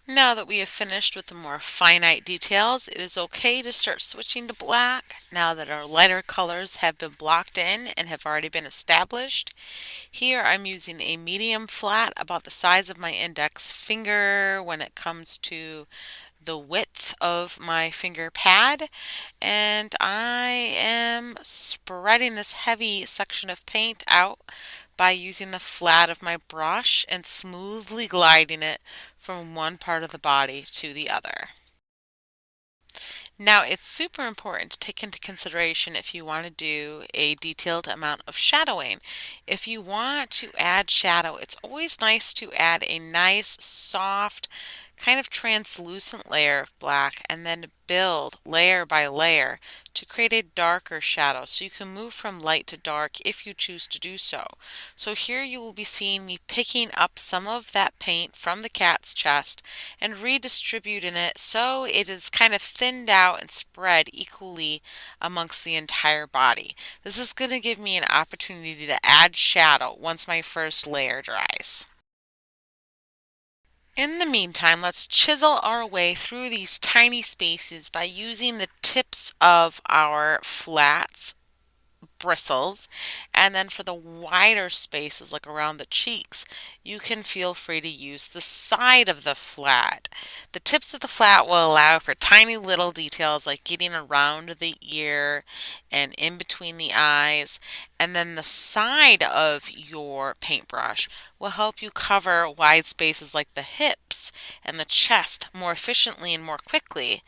Now that we have finished with the more finite details, it is okay to start switching to black now that our lighter colors have been blocked in and have already been established. Here I'm using a medium flat about the size of my index finger when it comes to the width of my finger pad, and I am spreading this heavy section of paint out by using the flat of my brush and smoothly gliding it from one part of the body to the other. Now, it's super important to take into consideration if you want to do a detailed amount of shadowing. If you want to add shadow, it's always nice to add a nice, soft, kind of translucent layer of black and then build layer by layer to create a darker shadow so you can move from light to dark if you choose to do so. So here you will be seeing me picking up some of that paint from the cat's chest and redistributing it so it is kind of thinned out and spread equally amongst the entire body. This is going to give me an opportunity to add shadow once my first layer dries. In the meantime, let's chisel our way through these tiny spaces by using the tips of our flats bristles. And then for the wider spaces, like around the cheeks, you can feel free to use the side of the flat. The tips of the flat will allow for tiny little details like getting around the ear and in between the eyes. And then the side of your paintbrush will help you cover wide spaces like the hips and the chest more efficiently and more quickly.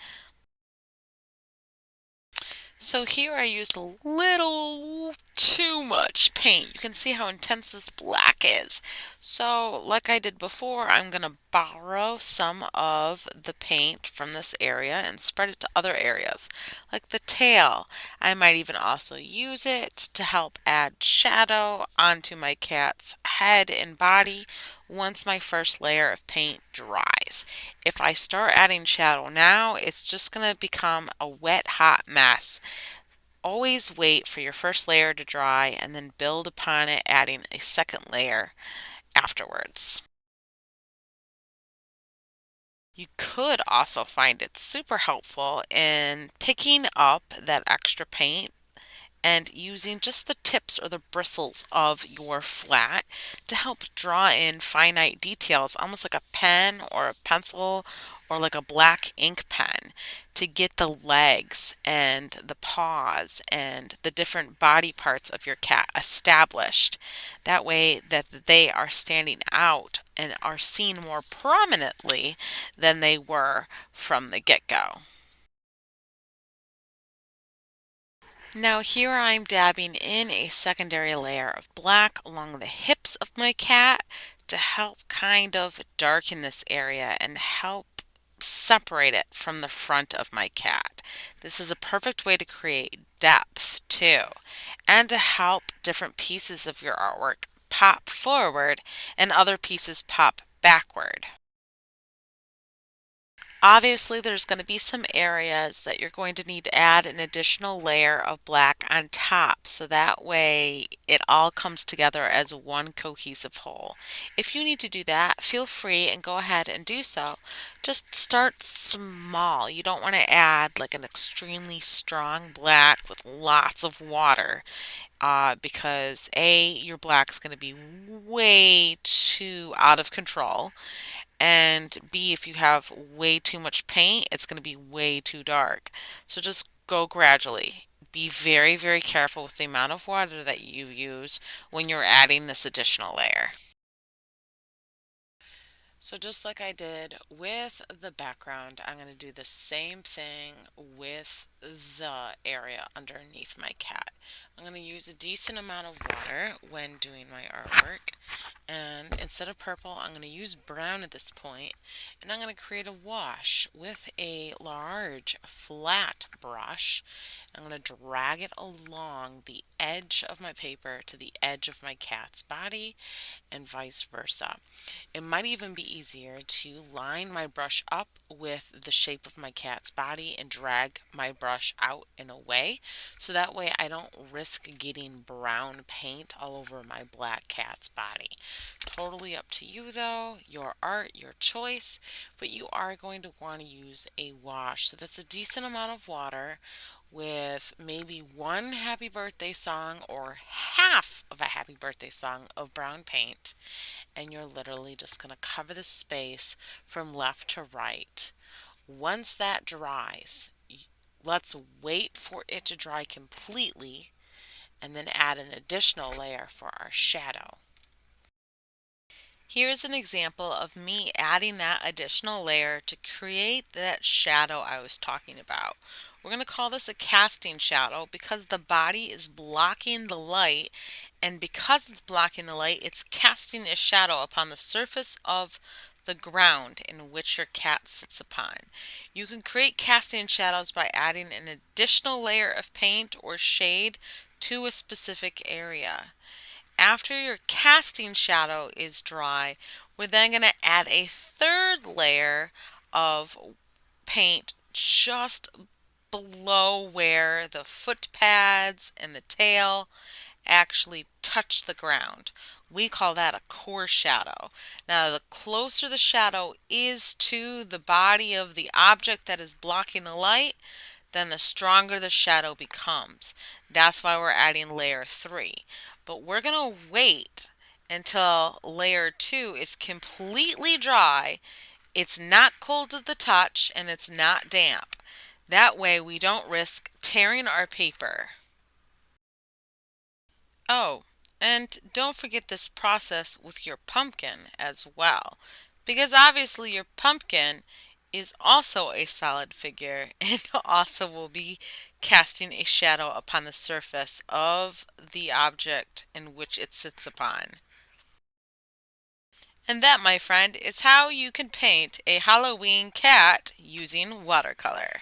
So here I used a little too much paint. You can see how intense this black is. So like I did before, I'm going to borrow some of the paint from this area and spread it to other areas, like the tail. I might even also use it to help add shadow onto my cat's head and body once my first layer of paint dries. If I start adding shadow now, it's just going to become a wet, hot mess. Always wait for your first layer to dry and then build upon it, adding a second layer afterwards. You could also find it super helpful in picking up that extra paint and using just the tips or the bristles of your flat to help draw in finite details, almost like a pen or a pencil or like a black ink pen, to get the legs and the paws and the different body parts of your cat established. That way that they are standing out and are seen more prominently than they were from the get-go. Now here I'm dabbing in a secondary layer of black along the hips of my cat to help kind of darken this area and help separate it from the front of my cat. This is a perfect way to create depth too, and to help different pieces of your artwork pop forward and other pieces pop backward. Obviously, there's going to be some areas that you're going to need to add an additional layer of black on top, so that way it all comes together as one cohesive whole. If you need to do that, feel free and go ahead and do so. Just start small. You don't want to add like an extremely strong black with lots of water, because A, your black's going to be way too out of control, and B, if you have way too much paint, it's going to be way too dark. So just go gradually. Be very, very careful with the amount of water that you use when you're adding this additional layer. So just like I did with the background, I'm going to do the same thing with the area underneath my cat. I'm going to use a decent amount of water when doing my artwork. And instead of purple, I'm going to use brown at this point. And I'm going to create a wash with a large flat brush. I'm going to drag it along the edge of my paper to the edge of my cat's body and vice versa. It might even be easier to line my brush up with the shape of my cat's body and drag my brush out in a way so that way I don't risk risk getting brown paint all over my black cat's body. Totally up to you though, your art, your choice, but you are going to want to use a wash. So that's a decent amount of water with maybe one happy birthday song or half of a happy birthday song of brown paint, and you're literally just going to cover the space from left to right. Once that dries, let's wait for it to dry completely and then add an additional layer for our shadow. Here's an example of me adding that additional layer to create that shadow I was talking about. We're going to call this a casting shadow because the body is blocking the light, and because it's blocking the light, it's casting a shadow upon the surface of the ground in which your cat sits upon. You can create casting shadows by adding an additional layer of paint or shade to a specific area. After your casting shadow is dry, we're then going to add a third layer of paint just below where the foot pads and the tail actually touch the ground. We call that a core shadow. Now, the closer the shadow is to the body of the object that is blocking the light, then the stronger the shadow becomes. That's why we're adding layer 3. But we're going to wait until layer 2 is completely dry. It's not cold to the touch and it's not damp. That way we don't risk tearing our paper. Oh, and don't forget this process with your pumpkin as well, because obviously your pumpkin is also a solid figure and also will be casting a shadow upon the surface of the object in which it sits upon. And that, my friend, is how you can paint a Halloween cat using watercolor.